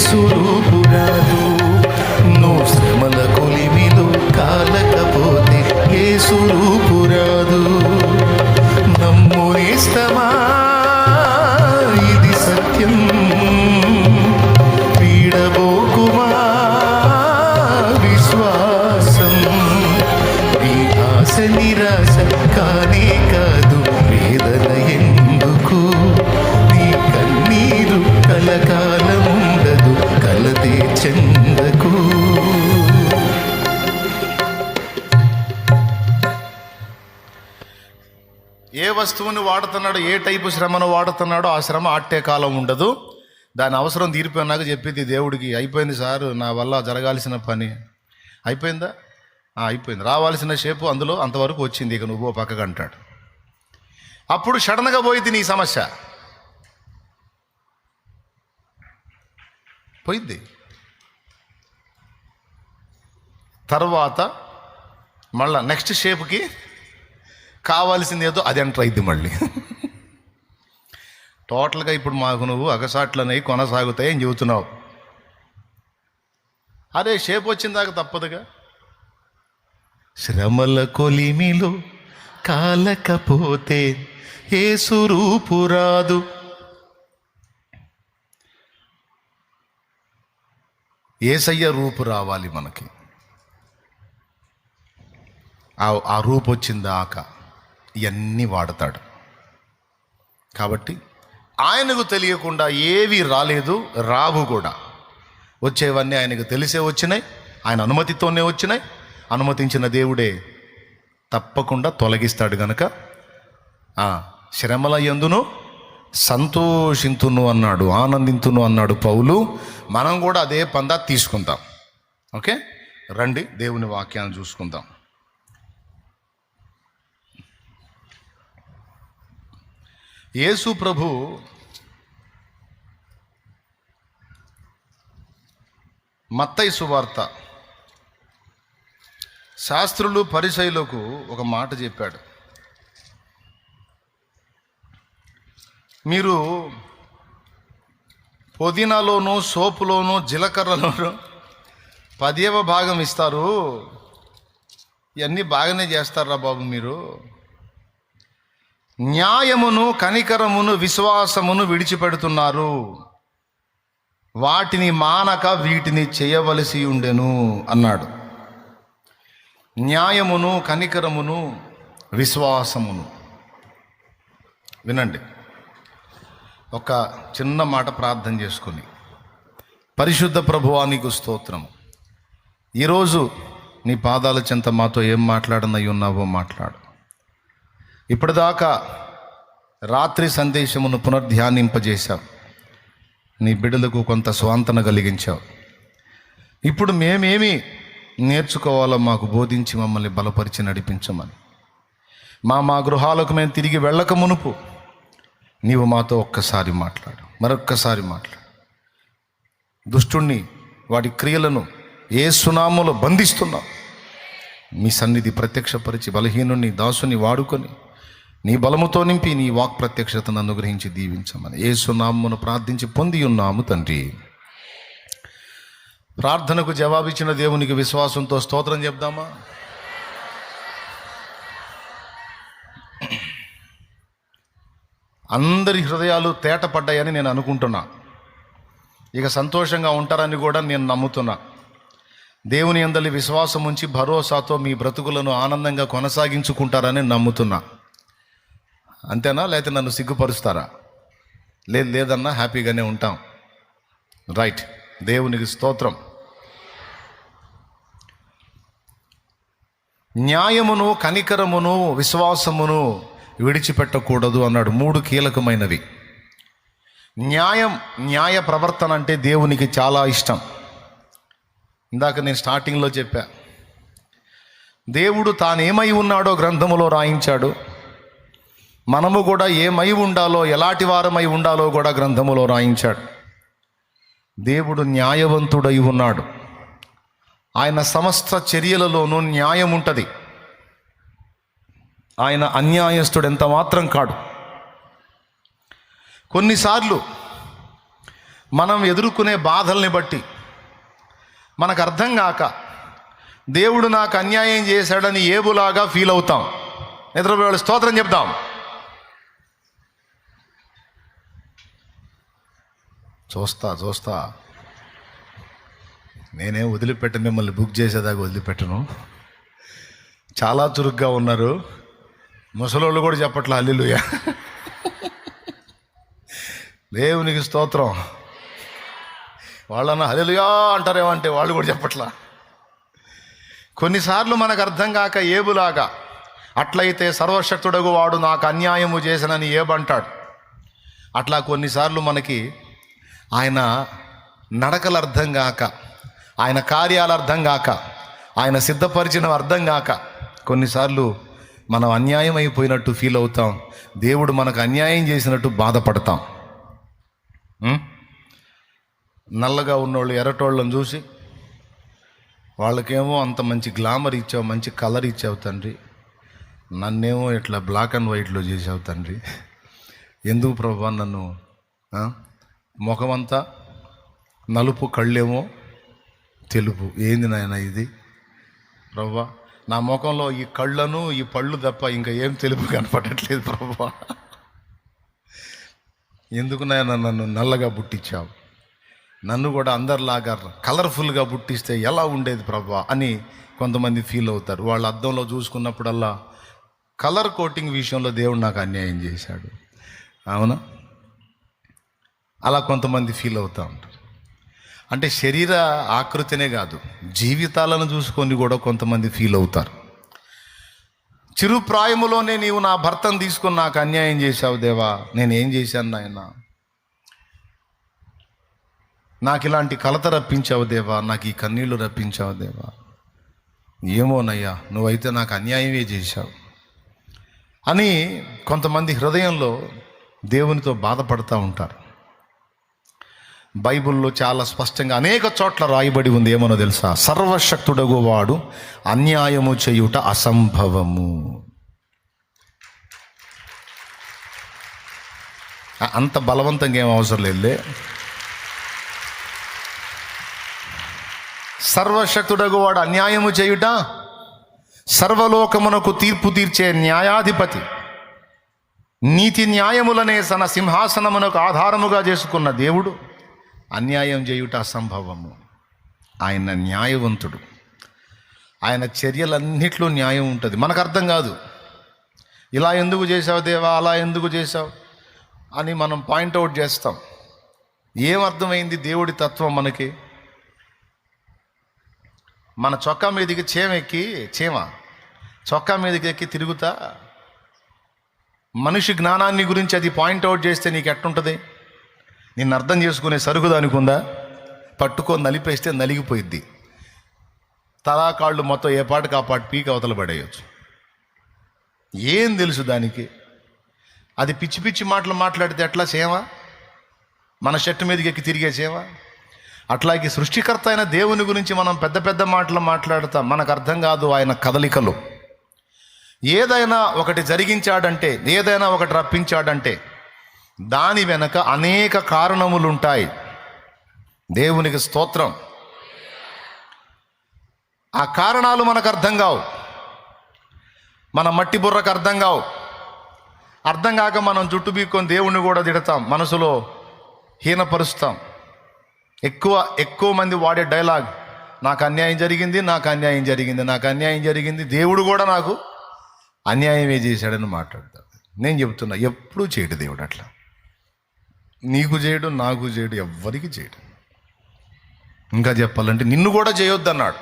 యేసు రూపు రాదు. నువ్వు శ్రమల కొలిమిలో కాలకపోతే యేసు రూపు రాదు. నమ్ము నేస్తమా, ఇది సత్యం. పీడబోకుమా విశ్వాసం. నీ ఆశ నిరాశ కానే కాదు, వేదన ఎందుకు? నీ కన్నీరు కలకాలం ఉండదు, కలతే చెందకు. ఏ వస్తువుని వాడుతున్నాడో, ఏ టైపు శ్రమను వాడుతున్నాడో ఆ శ్రమ ఆట్టే కాలం ఉండదు. దాని అవసరం తీరిపోయినాక చెప్పింది దేవుడికి, అయిపోయింది సార్, నా వల్ల జరగాల్సిన పని అయిపోయిందా? అయిపోయింది. రావాల్సిన షేపు అందులో అంతవరకు వచ్చింది, ఇక నువ్వు పక్కకు అంటాడు. అప్పుడు సడన్గా పోయింది నీ సమస్య, పోయింది. తర్వాత మళ్ళా నెక్స్ట్ షేప్కి కావాల్సింది ఏదో అది ఎంటర్ అయింది మళ్ళీ. టోటల్గా ఇప్పుడు మాకు నువ్వు అగసాట్లనై కొనసాగుతాయని చెబుతున్నావు. అరే షేప్ వచ్చిన దాకా తప్పదుగా. శ్రమల కొలిమిలో కాలకపోతే యేసు రూపు రాదు. యేసయ్య రూపు రావాలి మనకి. ఆ రూపు వచ్చిందాక ఇవన్నీ వాడతాడు. కాబట్టి ఆయనకు తెలియకుండా ఏవి రాలేదు, రావు కూడా. వచ్చేవన్నీ ఆయనకు తెలిసే వచ్చినాయి, ఆయన అనుమతితోనే వచ్చినాయి. అనుమతించిన దేవుడే తప్పకుండా తొలగిస్తాడు గనక శ్రమల యందును సంతోషింతును అన్నాడు, ఆనందింతును అన్నాడు పౌలు. మనం కూడా అదే పందా తీసుకుందాం. ఓకే, రండి దేవుని వాక్యాన్ని చూసుకుందాం. యేసు ప్రభు మత్తయి సువార్త శాస్త్రులు పరిసయ్యులకు ఒక మాట చెప్పాడు. మీరు పుదీనాలోను, సోపులోను, జీలకర్రలోను 10వ భాగం ఇస్తారు, ఇవన్నీ బాగానే చేస్తారా బాబు మీరు. న్యాయమును, కనికరమును, విశ్వాసమును విడిచిపెడుతున్నారు. వాటిని మానక వీటిని చేయవలసి ఉండెను అన్నాడు. న్యాయమును, కనికరమును, విశ్వాసమును. వినండి, ఒక చిన్న మాట ప్రార్థన చేసుకొని. పరిశుద్ధ ప్రభువా నీకు స్తోత్రం. ఈరోజు నీ పాదాల చెంత మాతో ఏం మాట్లాడనై ఉన్నావో మాట్లాడు. ఇప్పటిదాకా రాత్రి సందేశమును పునర్ధ్యానింపజేశావు, నీ బిడ్డలకు కొంత స్వాంతన కలిగించావు. ఇప్పుడు మేమేమి నేర్చుకోవాలో మాకు బోధించి మమ్మల్ని బలపరిచి నడిపించమని. మా గృహాలకు మేము తిరిగి వెళ్ళక మునుపు నీవు మాతో ఒక్కసారి మాట్లాడు, మరొక్కసారి మాట్లాడు. దుష్టుణ్ణి, వాడి క్రియలను యేసు నామములో బంధిస్తున్నావు. మీ సన్నిధి ప్రత్యక్షపరిచి బలహీనుని, దాసుని వాడుకొని నీ బలముతో నింపి నీ వాక్ ప్రత్యక్షతను అనుగ్రహించి దీవించమని యేసు నామమును ప్రార్థించి పొంది ఉన్నాము తండ్రి. ప్రార్థనకు జవాబిచ్చిన దేవునికి విశ్వాసంతో స్తోత్రం చెప్దామా? అందరి హృదయాలు తేటపడ్డాయని నేను అనుకుంటున్నా. ఇక సంతోషంగా ఉంటారని కూడా నేను నమ్ముతున్నా. దేవుని యందలి విశ్వాసం ఉంచి భరోసాతో మీ బ్రతుకులను ఆనందంగా కొనసాగించుకుంటారని నమ్ముతున్నా. అంతేనా? లేకపోతే నన్ను సిగ్గుపరుస్తారా? లేదన్నా హ్యాపీగానే ఉంటాం. రైట్, దేవునికి స్తోత్రం. న్యాయమును, కనికరమును, విశ్వాసమును విడిచిపెట్టకూడదు అన్నాడు. 3 కీలకమైనవి. న్యాయ ప్రవర్తన అంటే దేవునికి చాలా ఇష్టం. ఇందాక నేను స్టార్టింగ్లో చెప్పా, దేవుడు తానేమై ఉన్నాడో గ్రంథములో రాయించాడు. మనము కూడా ఏమై ఉండాలో, ఎలాంటి వారమై ఉండాలో కూడా గ్రంథములో రాయించాడు. దేవుడు న్యాయవంతుడై ఉన్నాడు. ఆయన సమస్త చర్యలలోనూ న్యాయం ఉంటుంది. ఆయన అన్యాయస్తుడు ఎంత మాత్రం కాడు. కొన్నిసార్లు మనం ఎదుర్కొనే బాధల్ని బట్టి మనకు అర్థం కాక దేవుడు నాకు అన్యాయం చేశాడని ఏబులాగా ఫీల్ అవుతాం. నిద్రపోయే స్తోత్రం చెప్తాం. చూస్తా నేనే వదిలిపెట్టను, మిమ్మల్ని బుక్ చేసేదాకా వదిలిపెట్టను. చాలా చురుగ్గా ఉన్నారు. ముసలోళ్ళు కూడా చెప్పట్లా హల్లెలూయా. దేవునికి స్తోత్రం. వాళ్ళన్న హల్లెలూయా అంటారేమంటే వాళ్ళు కూడా చెప్పట్లా. కొన్నిసార్లు మనకు అర్థం కాక ఏబులాగా, అట్లయితే సర్వశక్తుడగు వాడు నాకు అన్యాయము చేసినని ఏబంటాడు. అట్లా కొన్నిసార్లు మనకి ఆయన నడకలు అర్థం కాక, ఆయన కార్యాలు అర్థం కాక, ఆయన సిద్ధపరిచిన అర్థం కాక కొన్నిసార్లు మనం అన్యాయం అయిపోయినట్టు ఫీల్ అవుతాం. దేవుడు మనకు అన్యాయం చేసినట్టు బాధపడతాం. నల్లగా ఉన్నోళ్ళు ఎర్రటోళ్ళని చూసి వాళ్ళకేమో అంత మంచి గ్లామర్ ఇచ్చావు, మంచి కలర్ ఇచ్చావు తండ్రి, నన్నేమో ఇట్లా బ్లాక్ అండ్ వైట్లో చేసావు తండ్రి, ఎందుకు ప్రభా నన్ను ముఖమంతా నలుపు కళ్ళేమో తెలుపు, ఏంది నాయన ఇది ప్రభా, నా ముఖంలో ఈ కళ్ళను ఈ పళ్ళు తప్ప ఇంకా ఏం తెలుపు కనపడట్లేదు ప్రభా, ఎందుకు నాయన నన్ను నల్లగా పుట్టించావు, నన్ను కూడా అందరిలాగా కలర్ఫుల్గా పుట్టిస్తే ఎలా ఉండేది ప్రభా అని కొంతమంది ఫీల్ అవుతారు. వాళ్ళు అద్దంలో చూసుకున్నప్పుడల్లా కలర్ కోటింగ్ విషయంలో దేవుడు నాకు అన్యాయం చేశాడు, అవునా, అలా కొంతమంది ఫీల్ అవుతూ ఉంటారు. అంటే శరీర ఆకృతినే కాదు, జీవితాలను చూసుకొని కూడా కొంతమంది ఫీల్ అవుతారు. చిరు ప్రాయములోనే నీవు నా భర్తను తీసుకొని నాకు అన్యాయం చేశావు దేవా, నేనేం చేశాను నాయన, నాకు ఇలాంటి కలత రప్పించావు దేవా, నాకు ఈ కన్నీళ్లు రప్పించావు దేవా, ఏమోనయ్యా నువ్వైతే నాకు అన్యాయమే చేశావు అని కొంతమంది హృదయంలో దేవునితో బాధపడుతూ ఉంటారు. బైబిల్లో చాలా స్పష్టంగా అనేక చోట్ల రాయబడి ఉంది, ఏమనో తెలుసా, సర్వశక్తుడగు వాడు అన్యాయము చేయుట అసంభవము. అంత బలవంతంగా ఏం అవసరం లేదులే. సర్వశక్తుడగు వాడు అన్యాయము చేయుట, సర్వలోకమునకు తీర్పు తీర్చే న్యాయాధిపతి, నీతి న్యాయములనే తన సింహాసనమునకు ఆధారముగా చేసుకున్న దేవుడు అన్యాయం చేయుట అసంభవము. ఆయన న్యాయవంతుడు, ఆయన చర్యలన్నిట్లో న్యాయం ఉంటుంది. మనకు అర్థం కాదు, ఇలా ఎందుకు చేసావు దేవా, అలా ఎందుకు చేసావు అని మనం పాయింట్అవుట్ చేస్తాం. ఏం అర్థమైంది దేవుడి తత్వం మనకి? మన చొక్కా మీదకి చీమ చొక్కా మీదకి ఎక్కి తిరుగుతా మనిషి జ్ఞానాన్ని గురించి అది పాయింట్అవుట్ చేస్తే నీకు ఎట్టుంటుంది? నిన్ను అర్థం చేసుకునే సరుకు దానికి ఉందా? పట్టుకొని నలిపేస్తే నలిగిపోయిద్ది, తలాకాళ్ళు మొత్తం ఏ పాటుకు ఆ పాటు పీక అవతల పడేయచ్చు. ఏం తెలుసు దానికి? అది పిచ్చి పిచ్చి మాటలు మాట్లాడితే ఎట్లా చేమ? మన షర్టు మీదకి ఎక్కి తిరిగే చేమ. అట్లాగే సృష్టికర్త అయిన దేవుని గురించి మనం పెద్ద పెద్ద మాటలు మాట్లాడతాం, మనకు అర్థం కాదు ఆయన కదలికలు. ఏదైనా ఒకటి జరిగించాడంటే, ఏదైనా ఒకటి రప్పించాడంటే దాని వెనక అనేక కారణములు ఉంటాయి. దేవునికి స్తోత్రం. ఆ కారణాలు మనకు అర్థం కావు, మన మట్టి బుర్రకు అర్థం కావు. అర్థం కాక మనం జుట్టు బీక్కొని దేవుణ్ణి కూడా తిడతాం, మనసులో హీనపరుస్తాం. ఎక్కువ మంది వాడే డైలాగ్, నాకు అన్యాయం జరిగింది, నాకు అన్యాయం జరిగింది, నాకు అన్యాయం జరిగింది, దేవుడు కూడా నాకు అన్యాయమే చేశాడని మాట్లాడతాడు. నేను చెప్తున్నా, ఎప్పుడూ చేయడు దేవుడు అట్లా. నీకు చేయడు, నాకు చేయడు, ఎవ్వరికి చేయడు. ఇంకా చెప్పాలంటే నిన్ను కూడా చేయొద్దు అన్నాడు.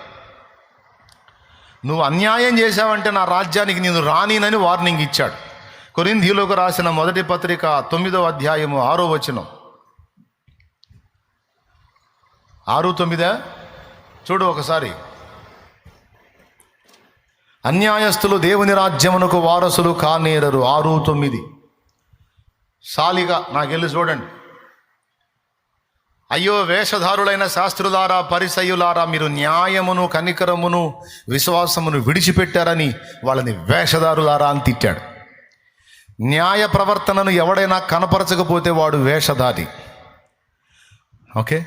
నువ్వు అన్యాయం చేశావంటే నా రాజ్యానికి నేను రానినని వార్నింగ్ ఇచ్చాడు. కొరింథీయులకు రాసిన మొదటి పత్రిక 9వ అధ్యాయము 6వ వచనం. 6:9 చూడు ఒకసారి. అన్యాయస్తులు దేవుని రాజ్యమునకు వారసులు కానేరరు. 6:9 సాలిగా నాకెళ్ళి చూడండి. అయ్యో వేషధారులైన శాస్త్రులారా, పరిసయ్యులారా, మీరు న్యాయమును కనికరమును విశ్వాసమును విడిచిపెట్టారని వాళ్ళని వేషధారులారా అని తిట్టాడు. న్యాయ ప్రవర్తనను ఎవడైనా కనపరచకపోతే వాడు వేషధారి. ఓకే,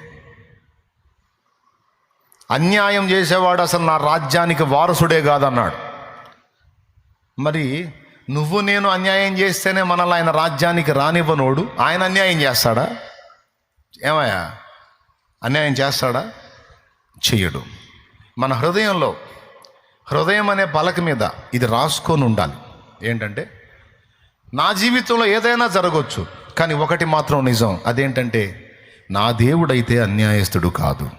అన్యాయం చేసేవాడు అసలు నా రాజ్యానికి వారసుడే కాదన్నాడు. మరి నువ్వు నేను అన్యాయం చేస్తేనే మనల్ని ఆయన రాజ్యానికి రానివ్వనోడు ఆయన అన్యాయం చేస్తాడా? ఏమయ్యా, అన్యాయం చేస్తాడా? చెయ్యడు. మన హృదయం అనే పలక మీద ఇది రాసుకొని ఉండాలి. ఏంటంటే, నా జీవితంలో ఏదైనా జరగవచ్చు, కానీ ఒకటి మాత్రం నిజం. అదేంటంటే, నా దేవుడైతే అన్యాయస్తుడు కాదు.